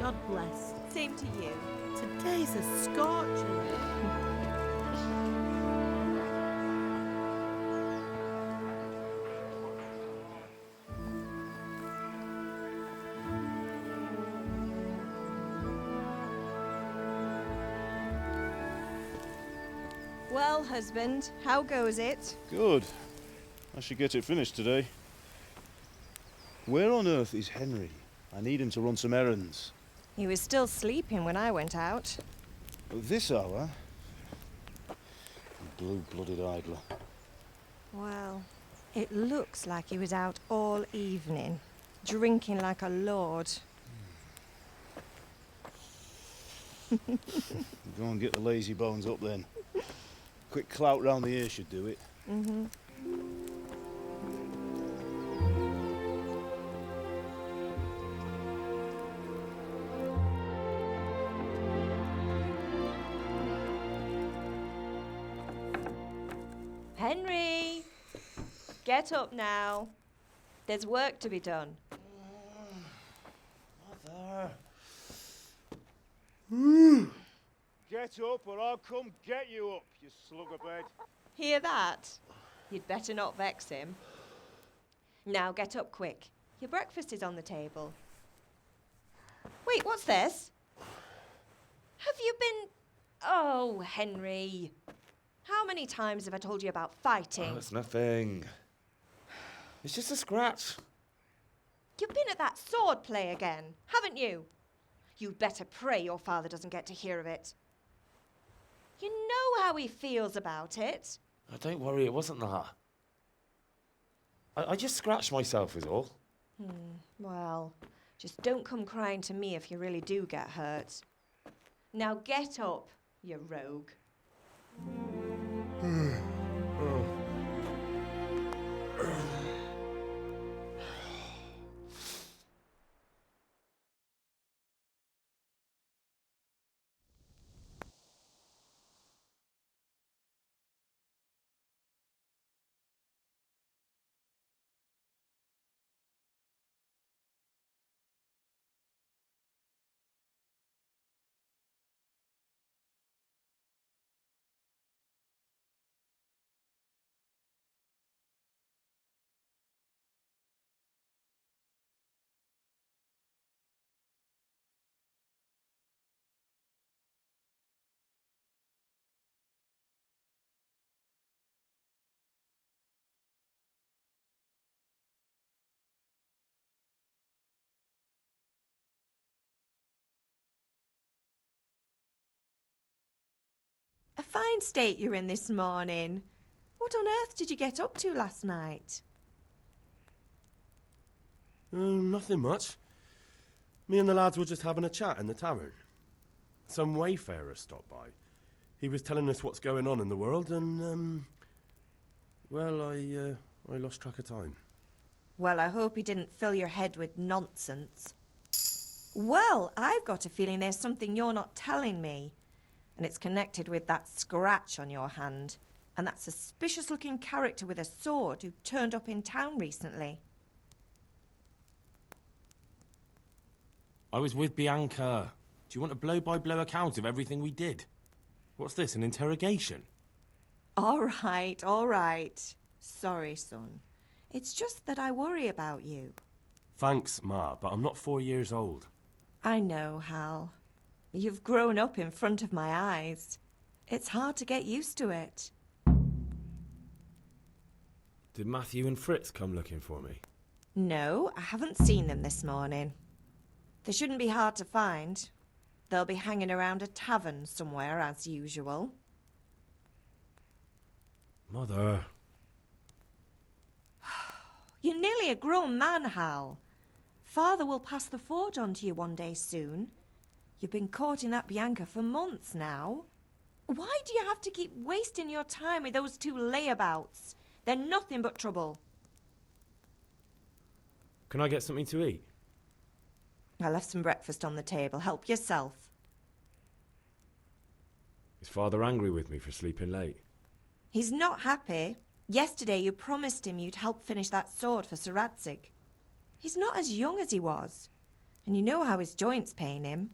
God bless. Same to you. Today's a scorcher. Well, husband, how goes it? Good. I should get it finished today. Where on earth is Henry? I need him to run some errands. He was still sleeping when I went out. At this hour? Blue-blooded idler. Well, it looks like he was out all evening, drinking like a lord. Go and get the lazy bones up then. Quick clout round the ear should do it. Mm-hmm. Henry! Get up now. There's work to be done. Mother. Get up or I'll come get you up, you sluggerbed. Hear that? You'd better not vex him. Now get up quick. Your breakfast is on the table. Wait, what's this? Have you been... Oh, Henry. How many times have I told you about fighting? Oh, it's nothing. It's just a scratch. You've been at that sword play again, haven't you? You'd better pray your father doesn't get to hear of it. You know how he feels about it. Oh, don't worry, it wasn't that. I just scratched myself is all. Well, just don't come crying to me if you really do get hurt. Now get up, you rogue. A fine state you're in this morning. What on earth did you get up to last night? Nothing much. Me and the lads were just having a chat in the tavern. Some wayfarer stopped by. He was telling us what's going on in the world and, well, I lost track of time. Well, I hope he didn't fill your head with nonsense. Well, I've got a feeling there's something you're not telling me. And it's connected with that scratch on your hand. And that suspicious-looking character with a sword who turned up in town recently. I was with Bianca. Do you want a blow-by-blow account of everything we did? What's this, an interrogation? All right. Sorry, son. It's just that I worry about you. Thanks, Ma, but I'm not 4 years old. I know, Hal. You've grown up in front of my eyes. It's hard to get used to it. Did Matthew and Fritz come looking for me? No, I haven't seen them this morning. They shouldn't be hard to find. They'll be hanging around a tavern somewhere, as usual. Mother. You're nearly a grown man, Hal. Father will pass the forge on to you one day soon. You've been courting that Bianca for months now. Why do you have to keep wasting your time with those two layabouts? They're nothing but trouble. Can I get something to eat? I left some breakfast on the table. Help yourself. Is Father angry with me for sleeping late? He's not happy. Yesterday you promised him you'd help finish that sword for Sir Radzig. He's not as young as he was. And you know how his joints pain him.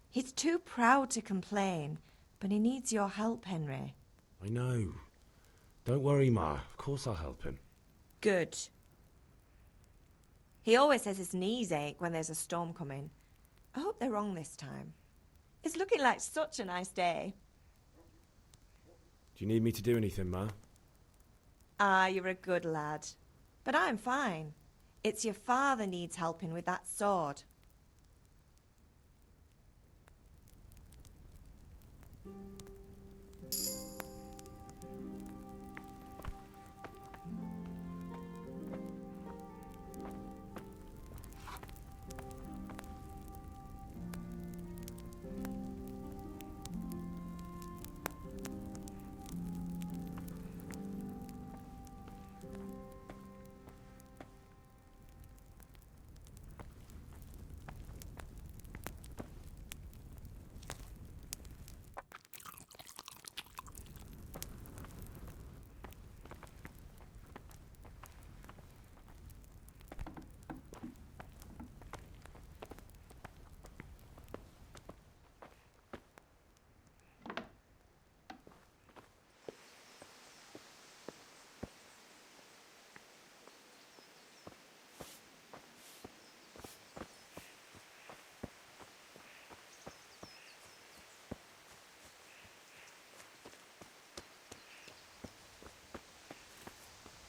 He's too proud to complain, but he needs your help, Henry. I know. Don't worry, Ma. Of course I'll help him. Good. He always says his knees ache when there's a storm coming. I hope they're wrong this time. It's looking like such a nice day. Do you need me to do anything, Ma? Ah, you're a good lad. But I'm fine. It's your father needs helping with that sword.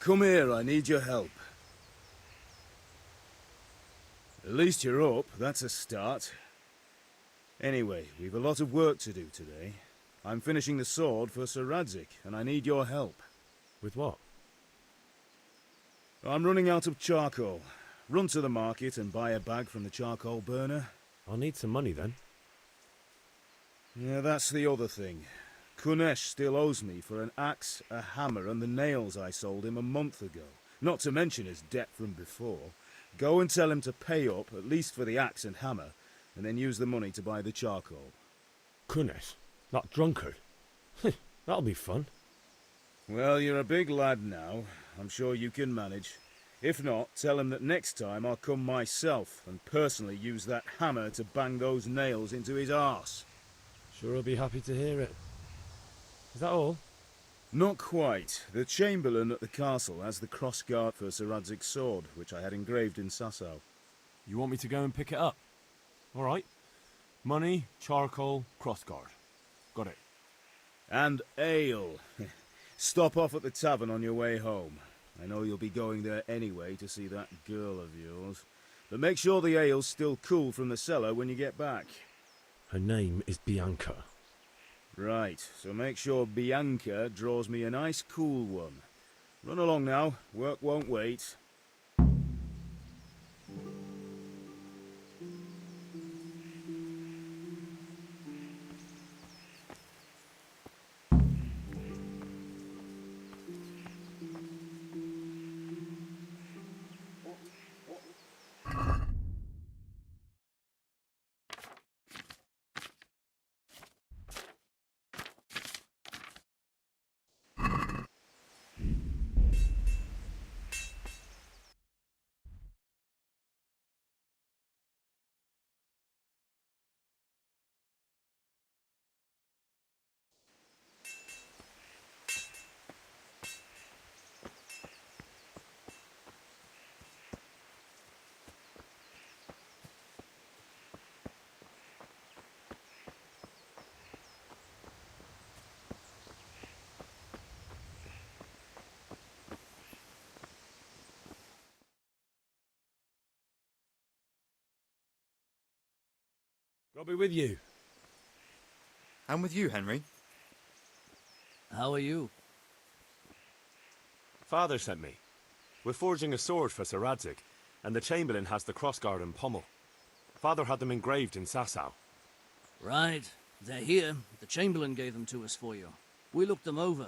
Come here, I need your help. At least you're up, that's a start. Anyway, we've a lot of work to do today. I'm finishing the sword for Sir Radzig, and I need your help. With what? I'm running out of charcoal. Run to the market and buy a bag from the charcoal burner. I'll need some money then. Yeah, that's the other thing. Kunesh still owes me for an axe, a hammer, and the nails I sold him a month ago. Not to mention his debt from before. Go and tell him to pay up, at least for the axe and hammer, and then use the money to buy the charcoal. Kunesh? That drunkard? That'll be fun. Well, you're a big lad now. I'm sure you can manage. If not, tell him that next time I'll come myself and personally use that hammer to bang those nails into his arse. Sure I'll be happy to hear it. Is that all? Not quite. The Chamberlain at the castle has the crossguard for Sir Radzig's sword, which I had engraved in Sasau. You want me to go and pick it up? All right. Money, charcoal, crossguard. Got it. And ale. Stop off at the tavern on your way home. I know you'll be going there anyway to see that girl of yours. But make sure the ale's still cool from the cellar when you get back. Her name is Bianca. Right, so make sure Bianca draws me a nice cool one. Run along now, work won't wait. I'll be with you. I'm with you, Henry. How are you? Father sent me. We're forging a sword for Sir Radzig, and the Chamberlain has the crossguard and pommel. Father had them engraved in Sasau. Right. They're here. The Chamberlain gave them to us for you. We looked them over.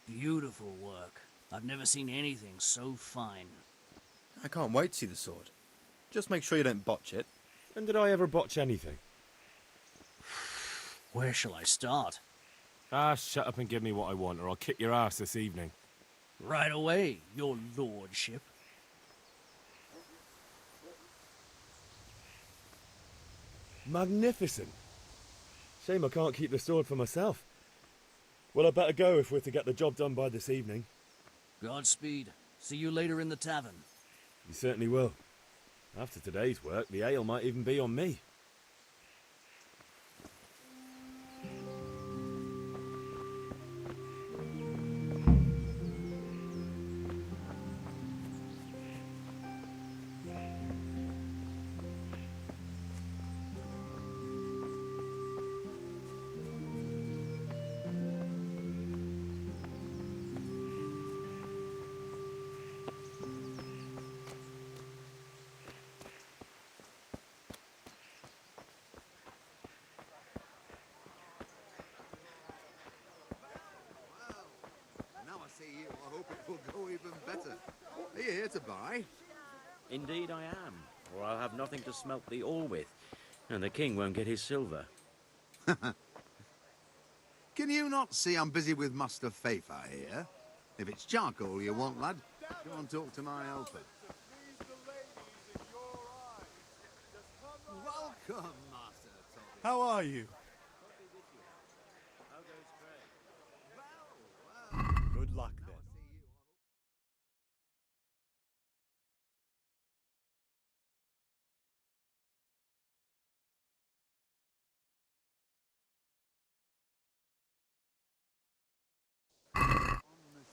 Beautiful work. I've never seen anything so fine. I can't wait to see the sword. Just make sure you don't botch it. When did I ever botch anything? Where shall I start? Shut up and give me what I want, or I'll kick your ass this evening. Right away, your lordship. Magnificent. Shame I can't keep the sword for myself. Well, I better go if we're to get the job done by this evening. Godspeed. See you later in the tavern. You certainly will. After today's work, the ale might even be on me. Now I see you, I hope it will go even better. Are you here to buy? Indeed I am, or I'll have nothing to smelt the ore with, and the king won't get his silver. Can you not see I'm busy with Master Fafa here? If it's charcoal you want, lad, go and talk to my helper. Welcome, Master Tommy. How are you? Good luck then.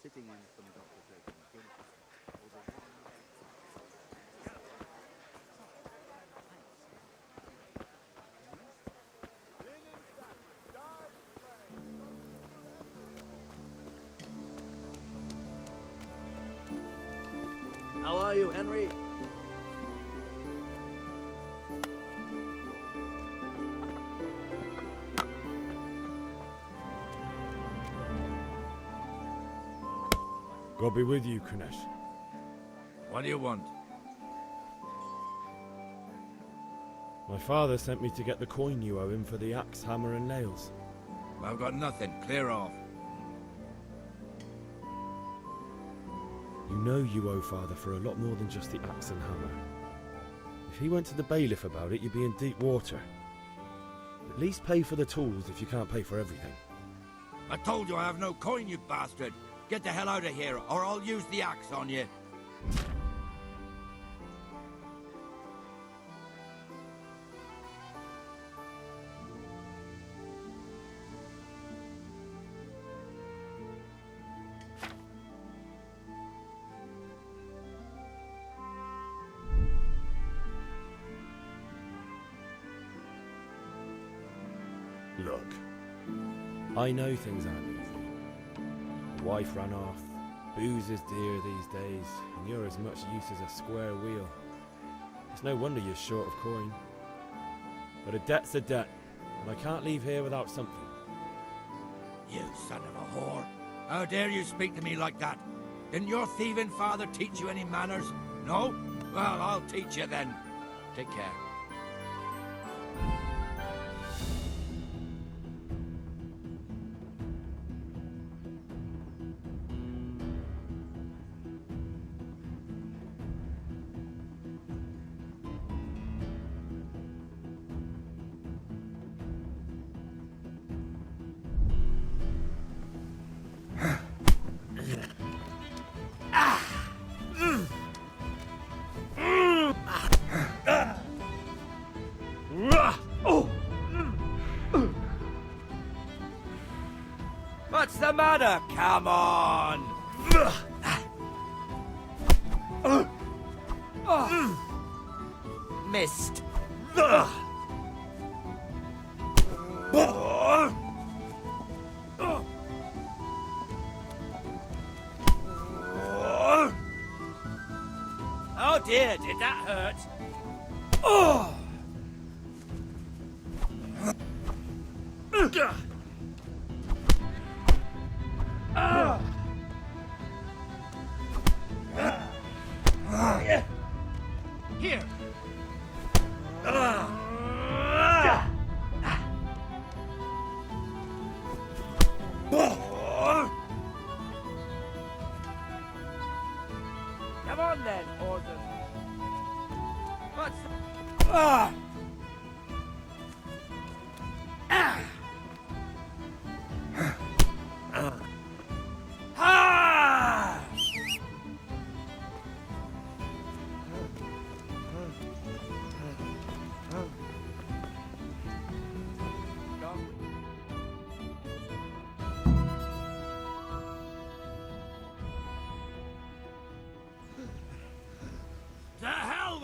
Sitting in from Dr. Bacon. How are you, Henry? God be with you, Kunesh. What do you want? My father sent me to get the coin you owe him for the axe, hammer and nails. I've got nothing. Clear off. You know you owe father for a lot more than just the axe and hammer. If he went to the bailiff about it, you'd be in deep water. At least pay for the tools if you can't pay for everything. I told you I have no coin, you bastard. Get the hell out of here, or I'll use the axe on you. Look, I know things aren't easy. The wife ran off, booze is dear these days, and you're as much use as a square wheel. It's no wonder you're short of coin. But a debt's a debt, and I can't leave here without something. You son of a whore. How dare you speak to me like that? Didn't your thieving father teach you any manners? No? Well, I'll teach you then. Take care. What's the matter? Come on! Missed. Oh dear, did that hurt? Oh! Here. Come on then, Orson. What's...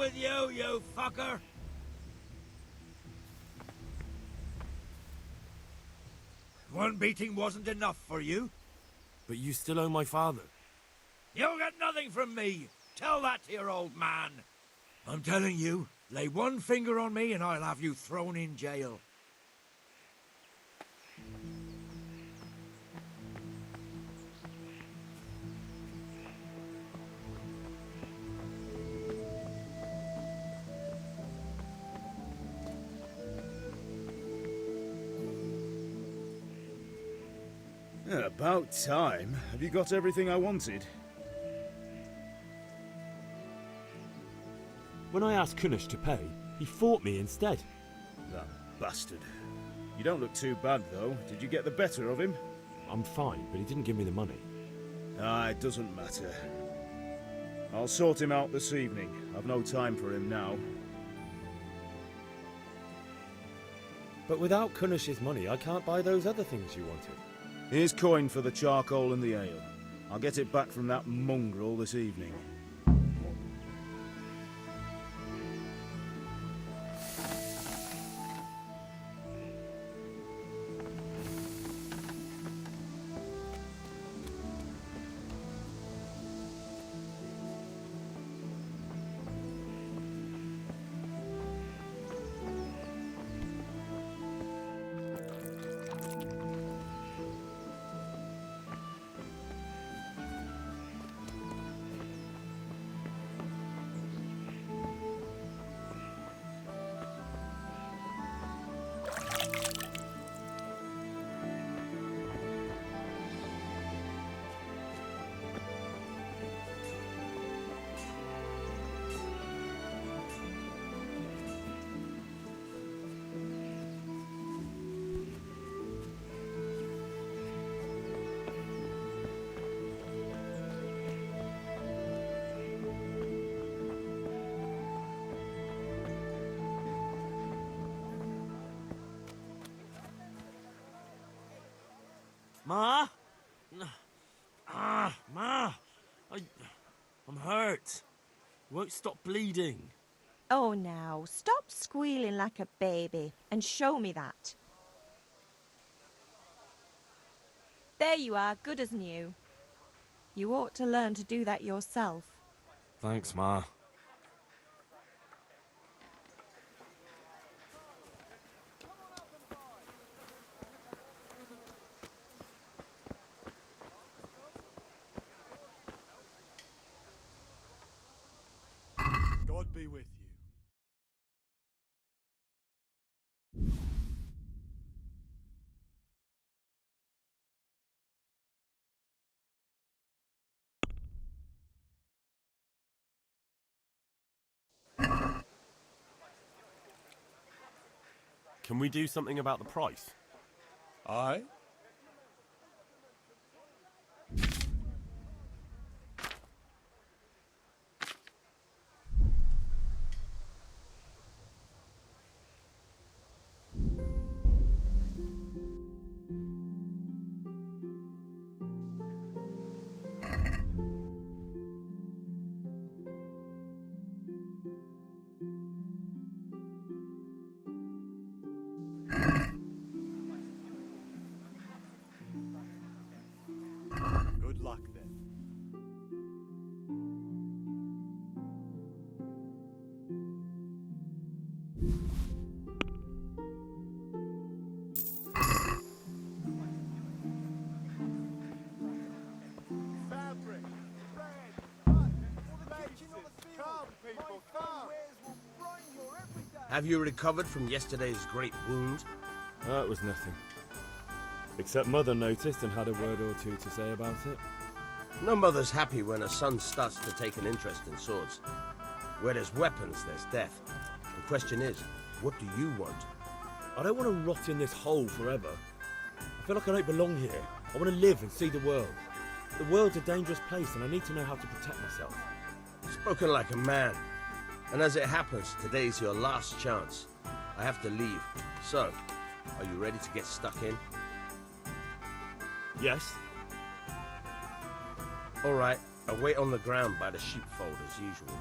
with you, you fucker! One beating wasn't enough for you? But you still owe my father. You'll get nothing from me! Tell that to your old man! I'm telling you, lay one finger on me and I'll have you thrown in jail. About time. Have you got everything I wanted? When I asked Kunish to pay, he fought me instead. That bastard. You don't look too bad, though. Did you get the better of him? I'm fine, but he didn't give me the money. Ah, it doesn't matter. I'll sort him out this evening. I've no time for him now. But without Kunish's money, I can't buy those other things you wanted. Here's coin for the charcoal and the ale. I'll get it back from that mongrel this evening. Ma? Ma! I'm hurt. Won't stop bleeding. Oh, now, stop squealing like a baby and show me that. There you are, good as new. You ought to learn to do that yourself. Thanks, Ma. God be with you. Can we do something about the price? Aye? Good luck then. Fabric, bread, come people, come! Have you recovered from yesterday's great wound? That was nothing. Except Mother noticed and had a word or two to say about it. No mother's happy when a son starts to take an interest in swords. Where there's weapons, there's death. The question is, what do you want? I don't want to rot in this hole forever. I feel like I don't belong here. I want to live and see the world. The world's a dangerous place and I need to know how to protect myself. Spoken like a man. And as it happens, today's your last chance. I have to leave. So, are you ready to get stuck in? Yes? All right, I'll wait on the ground by the sheepfold as usual.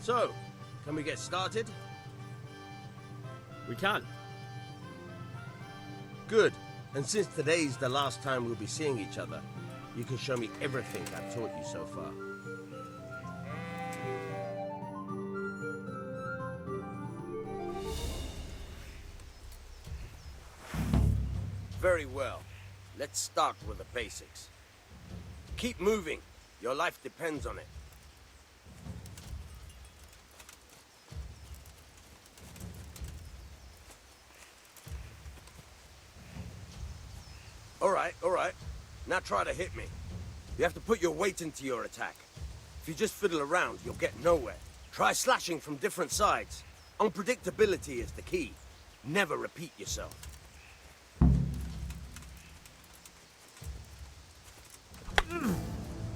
So, can we get started? We can. Good. And since today's the last time we'll be seeing each other, you can show me everything I've taught you so far. Very well. Let's start with the basics. Keep moving. Your life depends on it. All right. Now try to hit me. You have to put your weight into your attack. If you just fiddle around, you'll get nowhere. Try slashing from different sides. Unpredictability is the key. Never repeat yourself.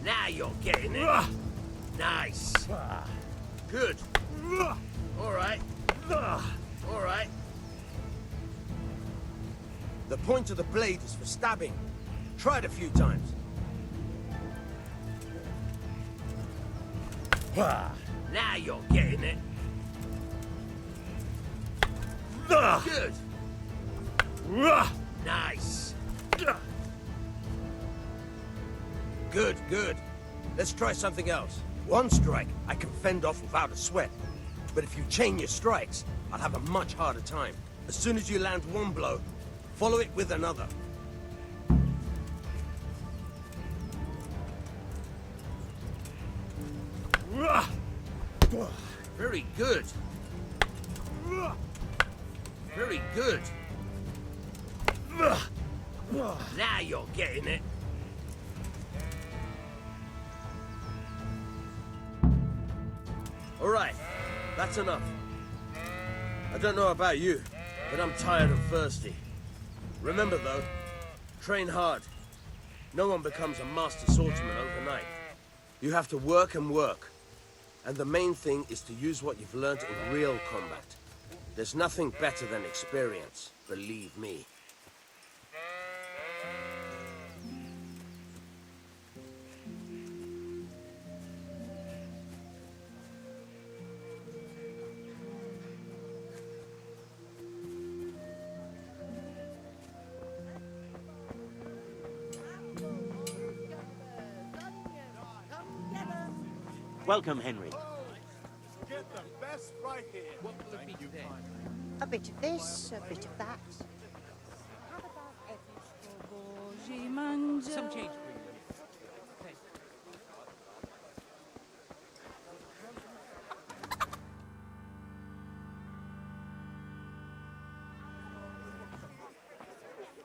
Now you're getting it. Nice. Good. All right. All right. The point of the blade is for stabbing. Try it a few times. Now you're getting it. Good. Nice. Good. Let's try something else. One strike I can fend off without a sweat. But if you chain your strikes, I'll have a much harder time. As soon as you land one blow, follow it with another. Very good. Very good. Now you're getting it. All right, that's enough. I don't know about you, but I'm tired and thirsty. Remember though, train hard. No one becomes a master swordsman overnight. You have to work and work. And the main thing is to use what you've learned in real combat. There's nothing better than experience, believe me. Welcome, Henry. Get the best right here. What will it be today? A bit of this, a bit of that. Some change, please.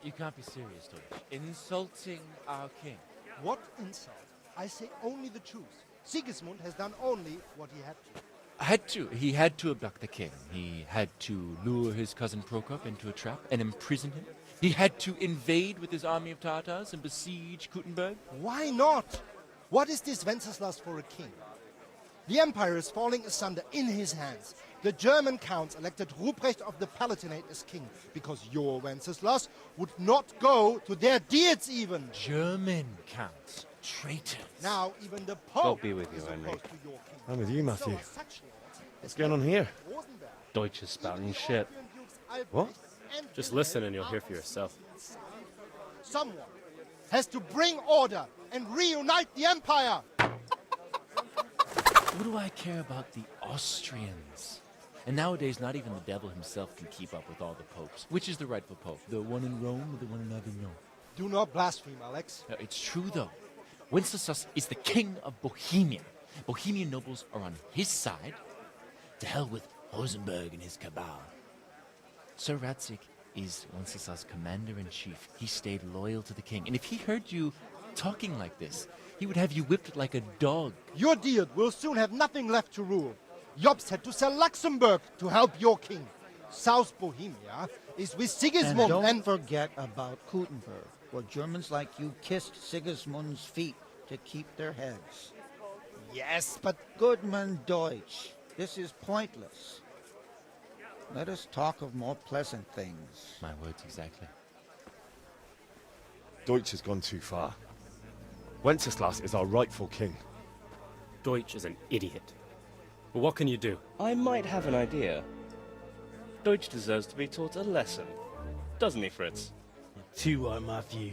You can't be serious, Deutsch. Insulting our king. What insult? I say only the truth. Sigismund has done only what he had to. He had to abduct the king. He had to lure his cousin Prokop into a trap and imprison him. He had to invade with his army of Tatars and besiege Kuttenberg. Why not? What is this Wenceslas for a king? The empire is falling asunder in his hands. The German counts elected Ruprecht of the Palatinate as king because your Wenceslas would not go to their deeds even. German counts. Traitors. Now even the Pope God be with you, is Henry. opposed to your king. I'm with you, Matthew. So are such lords What's as going on here? Rosenberg, Deutsch is spouting shit. Dukes Albrecht, What? and Just Wilhelm listen and you'll hear are for yourself. Someone has to bring order and reunite the empire. What do I care about the Austrians? And nowadays, not even the devil himself can keep up with all the popes. Which is the rightful pope? The one in Rome or the one in Avignon? Do not blaspheme, Alex. It's true, though. Wenceslas is the king of Bohemia. Bohemian nobles are on his side. To hell with Rosenberg and his cabal. Sir Radzig is Wenceslas' commander-in-chief. He stayed loyal to the king. And if he heard you talking like this, he would have you whipped like a dog. Your deal will soon have nothing left to rule. Jobst had to sell Luxembourg to help your king. South Bohemia is with Sigismund and don't forget about Kuttenberg, where Germans like you kissed Sigismund's feet to keep their heads. Yes, but... Goodman Deutsch, this is pointless. Let us talk of more pleasant things. My words exactly. Deutsch has gone too far. Wenceslas is our rightful king. Deutsch is an idiot. Well, what can you do? I might have an idea. Deutsch deserves to be taught a lesson. Doesn't he, Fritz? Too right, Matthew.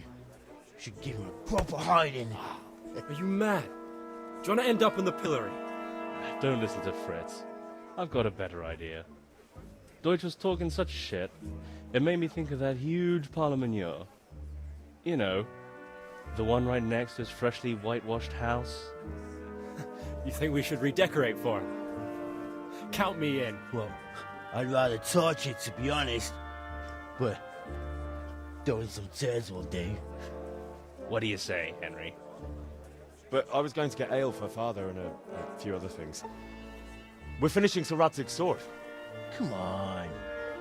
Should give him a proper hiding. Are you mad? Do you want to end up in the pillory? Don't listen to Fritz. I've got a better idea. Deutsch was talking such shit, it made me think of that huge parliament. You know, the one right next to his freshly whitewashed house. You think we should redecorate for him? Count me in. Well, I'd rather torch it, to be honest. But throwing some tears will do. What do you say, Henry? But I was going to get ale for Father and a few other things. We're finishing Sir Radzig's sword. Come on.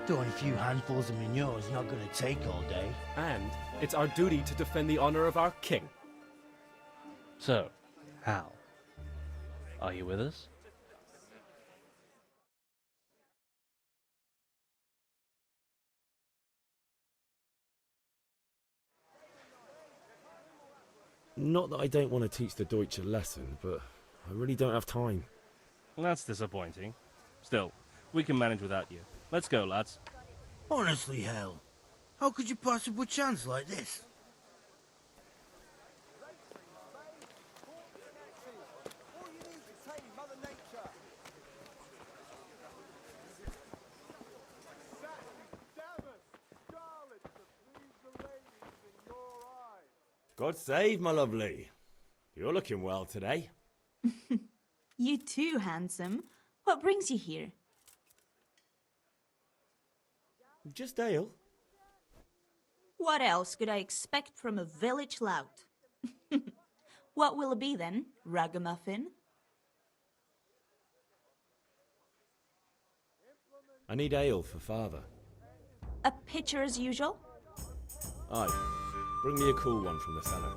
Throwing a few handfuls of manure is not going to take all day. And it's our duty to defend the honor of our king. So, Hal, are you with us? Not that I don't want to teach the Deutsch a lesson, but I really don't have time. That's disappointing. Still, we can manage without you. Let's go, lads. Honestly, Hal, how could you possibly chance like this? God save, my lovely. You're looking well today. You too, handsome. What brings you here? Just ale. What else could I expect from a village lout? What will it be then, ragamuffin? I need ale for Father. A pitcher as usual? Aye. Bring me a cool one from the cellar.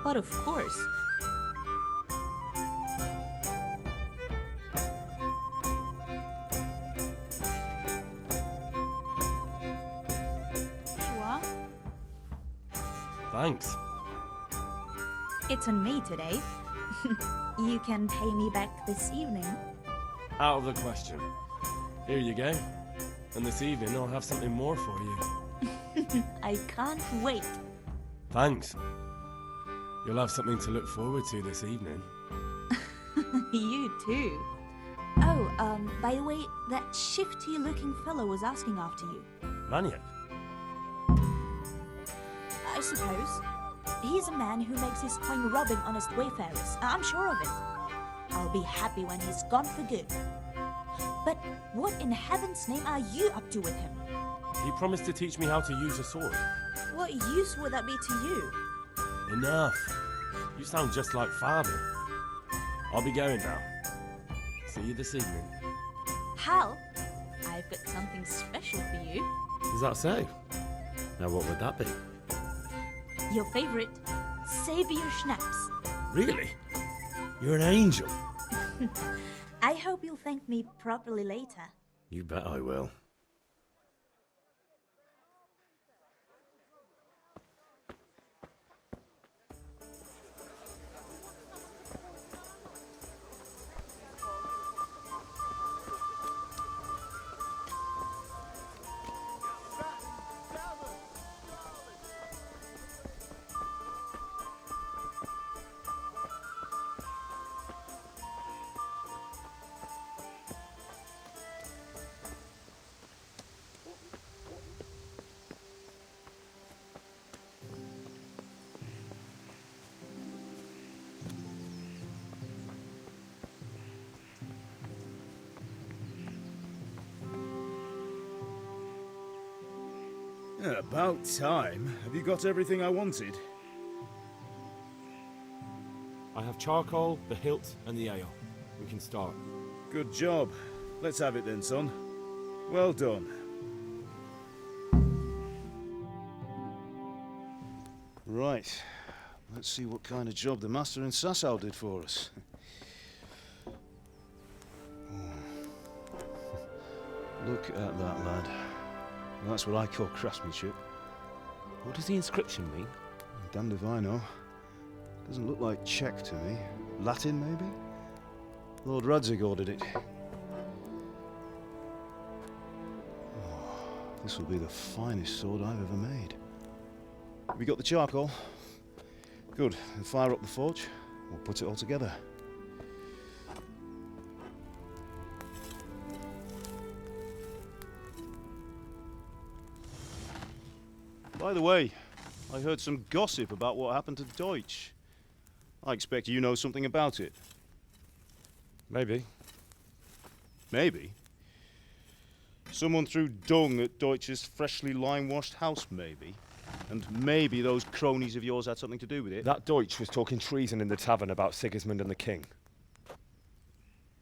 But of course. Here you are. Thanks. It's on me today. You can pay me back this evening. Out of the question. Here you go. And this evening I'll have something more for you. I can't wait. Thanks. You'll have something to look forward to this evening. You too. Oh, by the way, that shifty-looking fellow was asking after you. Maniac? I suppose. He's a man who makes his coin robbing honest wayfarers. I'm sure of it. I'll be happy when he's gone for good. But what in heaven's name are you up to with him? He promised to teach me how to use a sword. What use would that be to you? Enough. You sound just like Father. I'll be going now. See you this evening. Hal, I've got something special for you. Is that so? Now what would that be? Your favorite, Savior Schnapps. Really? You're an angel. I hope you'll thank me properly later. You bet I will. About time. Have you got everything I wanted? I have charcoal, the hilt, and the ale. We can start. Good job. Let's have it then, son. Well done. Right. Let's see what kind of job the master in Sasau did for us. Look at that, lad. That's what I call craftsmanship. What does the inscription mean? Damned if I know. Doesn't look like Czech to me. Latin, maybe? Lord Radzig ordered it. This will be the finest sword I've ever made. We got the charcoal? Good. Then fire up the forge. We'll put it all together. By the way, I heard some gossip about what happened to Deutsch. I expect you know something about it. Maybe. Maybe? Someone threw dung at Deutsch's freshly lime-washed house, maybe? And maybe those cronies of yours had something to do with it? That Deutsch was talking treason in the tavern about Sigismund and the king.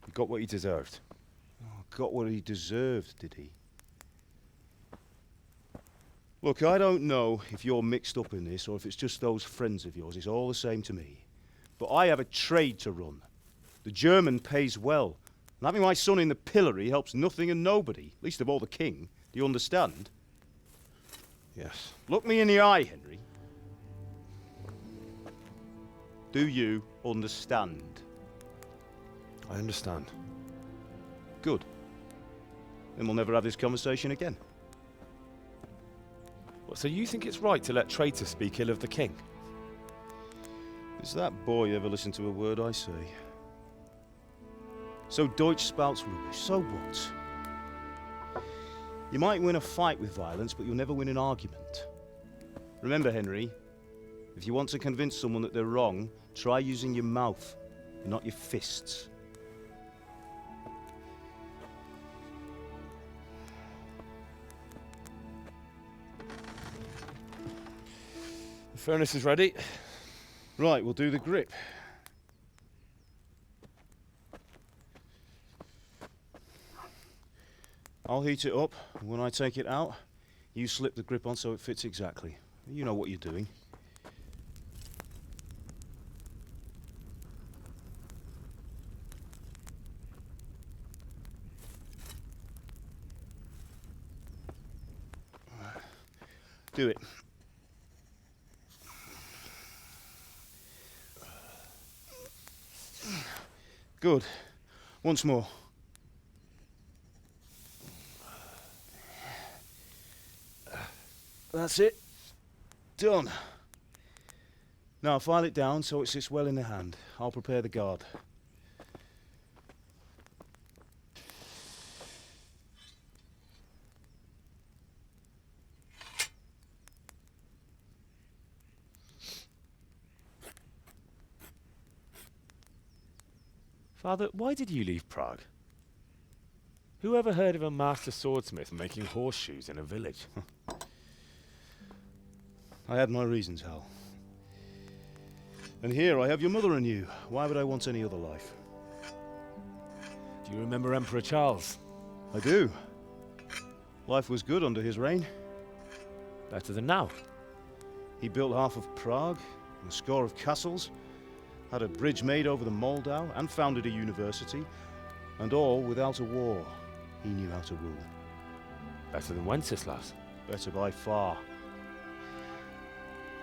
He got what he deserved. Oh, got what he deserved, did he? Look, I don't know if you're mixed up in this or if it's just those friends of yours. It's all the same to me. But I have a trade to run. The German pays well. And having my son in the pillory helps nothing and nobody, least of all the king. Do you understand? Yes. Look me in the eye, Henry. Do you understand? I understand. Good. Then we'll never have this conversation again. What, so you think it's right to let traitors speak ill of the king? Does that boy ever listen to a word I say? So Deutsch spouts rubbish, so what? You might win a fight with violence, but you'll never win an argument. Remember, Henry, if you want to convince someone that they're wrong, try using your mouth, and not your fists. The furnace is ready. Right, we'll do the grip. I'll heat it up, and when I take it out, you slip the grip on so it fits exactly. You know what you're doing. Do it. Good. Once more. That's it. Done. Now file it down so it sits well in the hand. I'll prepare the guard. Father, why did you leave Prague? Who ever heard of a master swordsmith making horseshoes in a village? I had my reasons, Hal. And here I have your mother and you. Why would I want any other life? Do you remember Emperor Charles? I do. Life was good under his reign. Better than now. He built half of Prague, and a score of castles, had a bridge made over the Moldau, and founded a university, and all without a war. He knew how to rule. Better than Wenceslas. Better by far.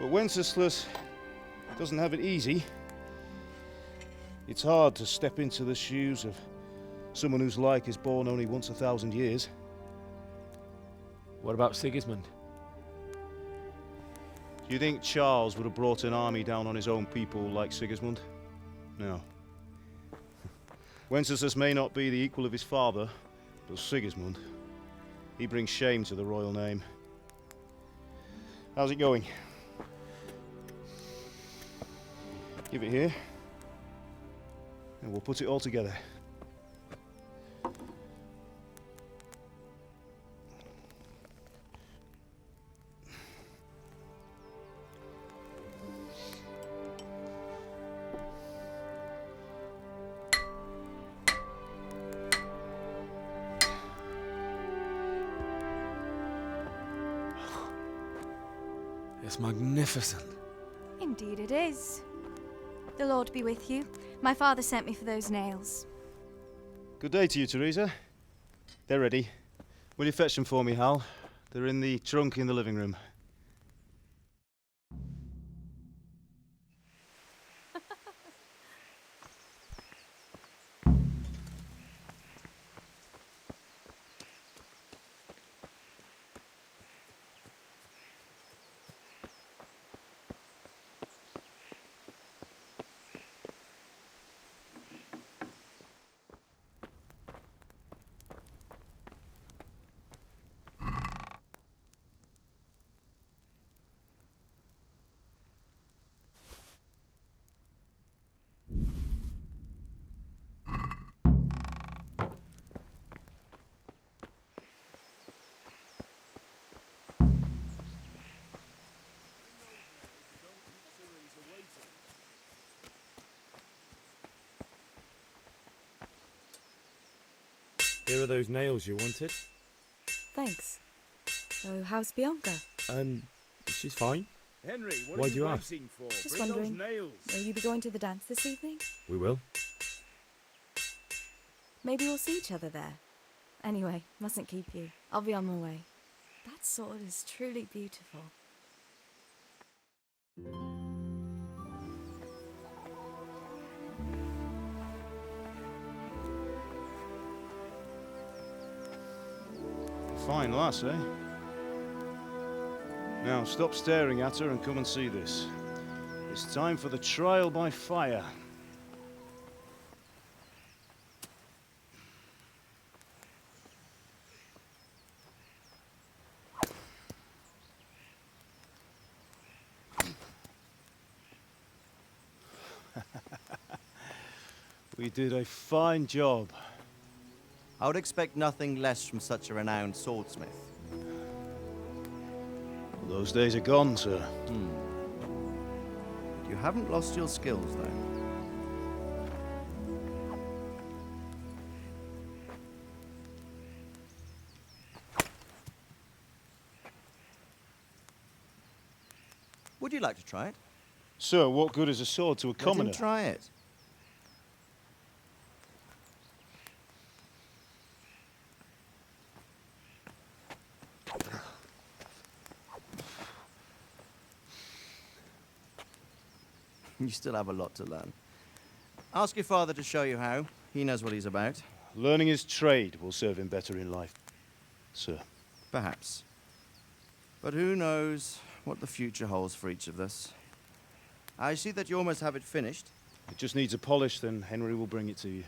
But Wenceslas doesn't have it easy. It's hard to step into the shoes of someone whose like is born only once 1,000 years. What about Sigismund? Do you think Charles would have brought an army down on his own people like Sigismund? No. Wenceslas may not be the equal of his father, but Sigismund, he brings shame to the royal name. How's it going? Give it here, and we'll put it all together. It's magnificent. Indeed it is. The Lord be with you. My father sent me for those nails. Good day to you, Teresa. They're ready. Will you fetch them for me, Hal? They're in the trunk in the living room. Here are those nails you wanted. Thanks. So, how's Bianca? She's fine. Henry, what Why are do you you ask? waiting for? Just Bring wondering. those nails. Will you be going to the dance this evening? We will. Maybe we'll see each other there. Anyway, mustn't keep you. I'll be on my way. That sword is truly beautiful. Fine lass, eh? Now, stop staring at her and come and see this. It's time for the trial by fire. We did a fine job. I would expect nothing less from such a renowned swordsmith. Well, those days are gone, sir. You haven't lost your skills, though. Would you like to try it? Sir, what good is a sword to a commoner? Let him try it. You still have a lot to learn. Ask your father to show you how. He knows what he's about. Learning his trade will serve him better in life, sir. Perhaps. But who knows what the future holds for each of us. I see that you almost have it finished. It just needs a polish, then Henry will bring it to you.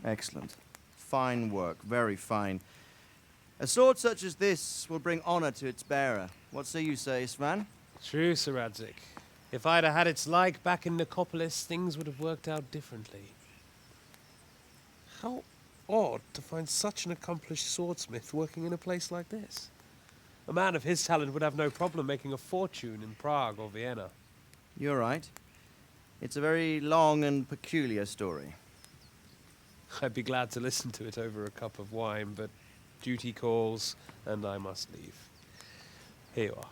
Excellent. Fine work, very fine. A sword such as this will bring honor to its bearer. What say you, Svan? True, Sir Radzik. If I'd have had its like back in Nicopolis, things would have worked out differently. How odd to find such an accomplished swordsmith working in a place like this. A man of his talent would have no problem making a fortune in Prague or Vienna. You're right. It's a very long and peculiar story. I'd be glad to listen to it over a cup of wine, but duty calls, and I must leave. Here you are.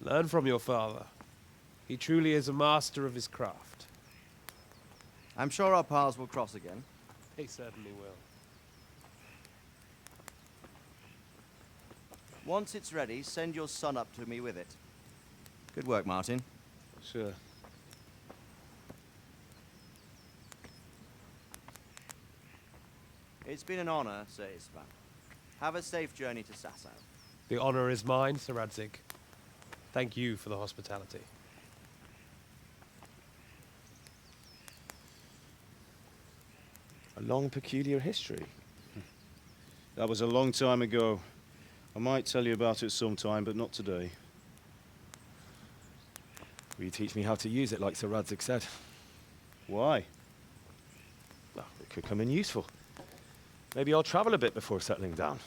Learn from your father. He truly is a master of his craft. I'm sure our paths will cross again. They certainly will. Once it's ready, send your son up to me with it. Good work, Martin. Sure. It's been an honor, Sir Isvan. Have a safe journey to Sasau. The honor is mine, Sir Radzik. Thank you for the hospitality. A long, peculiar history. That was a long time ago. I might tell you about it sometime, but not today. Will you teach me how to use it, like Sir Radzik said? Why? Well, it could come in useful. Maybe I'll travel a bit before settling down.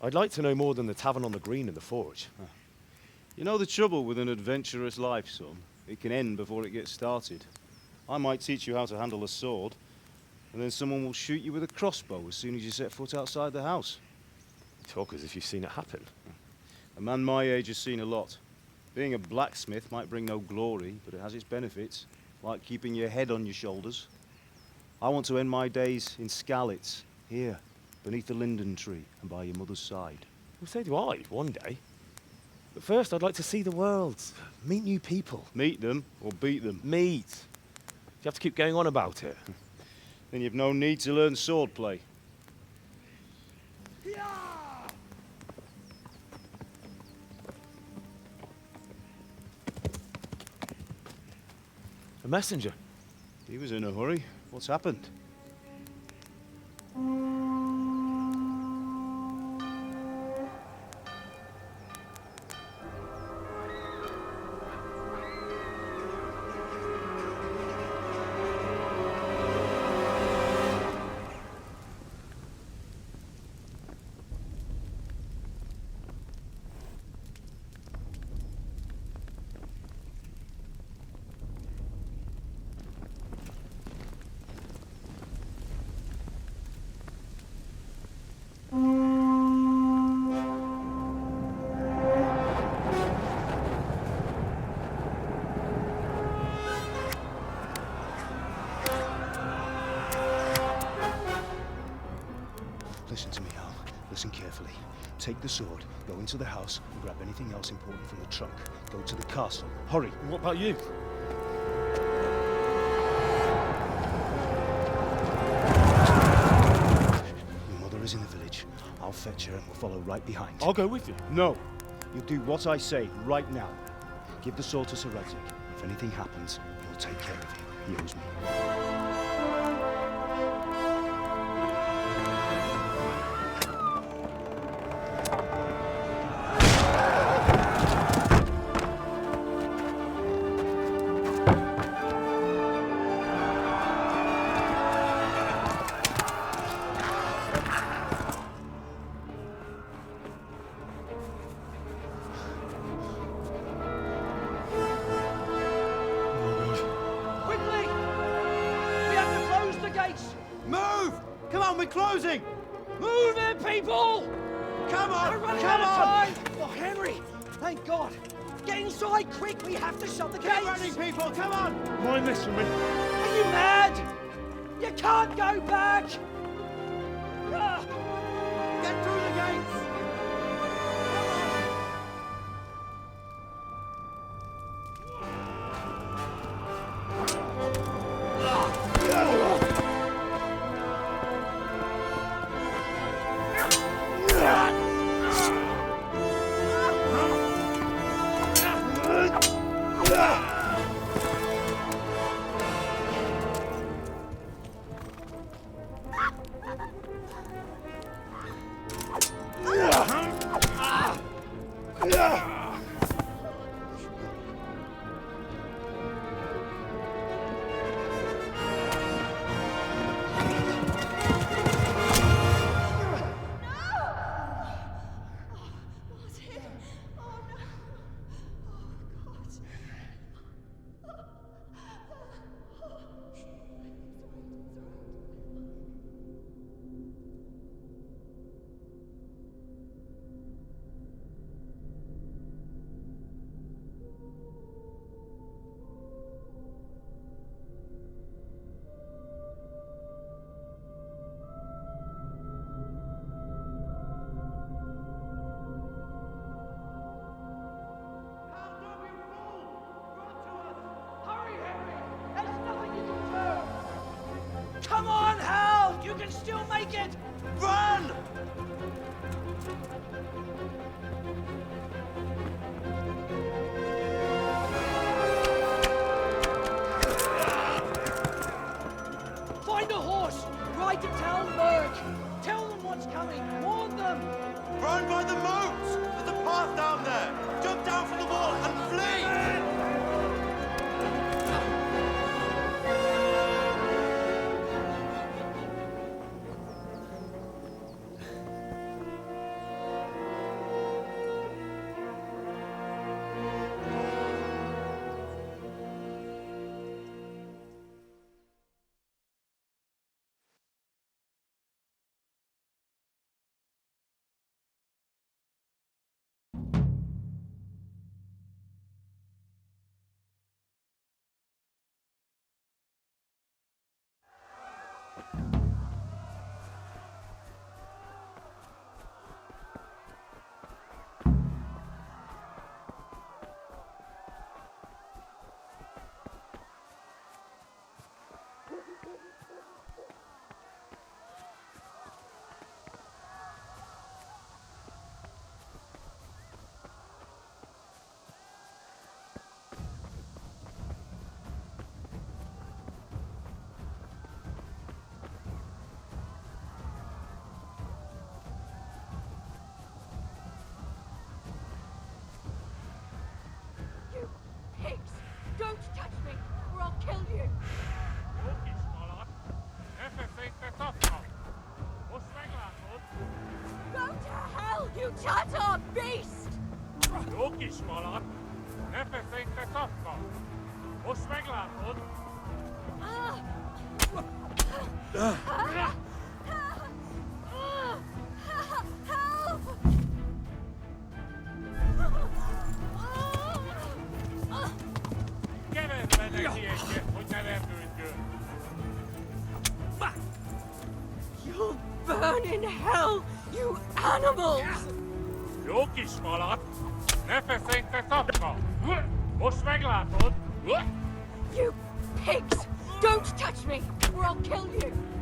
I'd like to know more than the tavern on the green and the forge. You know the trouble with an adventurous life, son? It can end before it gets started. I might teach you how to handle a sword, and then someone will shoot you with a crossbow as soon as you set foot outside the house. You talk as if you've seen it happen. A man my age has seen a lot. Being a blacksmith might bring no glory, but it has its benefits, like keeping your head on your shoulders. I want to end my days in Skalitz, here, beneath the linden tree and by your mother's side. Well, so do I, one day. But first, I'd like to see the world, meet new people. Meet them or beat them? Meet. You have to keep going on about it. Then you've no need to learn swordplay. A messenger. He was in a hurry. What's happened? sword, go into the house, and grab anything else important from the trunk. Go to the castle. Hurry! What about you? Your mother is in the village. I'll fetch her and we'll follow right behind. I'll go with you. No! You'll do what I say right now. Give the sword to Sir Radzik. If anything happens, he'll take care of you. He owes me. Move! Come on, we're closing! Move it, people! Come on! We're running Come out of on! time! Oh, Henry! Thank God! Get inside, quick! We have to shut the gates! Keep running, people! Come on! Mind this for me. Are you mad? You can't go back! Ah. Get through the gates! Come on, Hal! You can still make it! Run! Find a horse! Ride to town, Merc! Tell them what's coming! Warn them! Run by the moat! There's a path down there! Jump down from the wall and flee! Don't touch me, or I'll kill you! Go to hell, you Tatar beast! You'll burn in hell, you animals! kismalat. Ne feszélyte tapka. Most meglátod. You pigs! Don't touch me, or I'll kill you!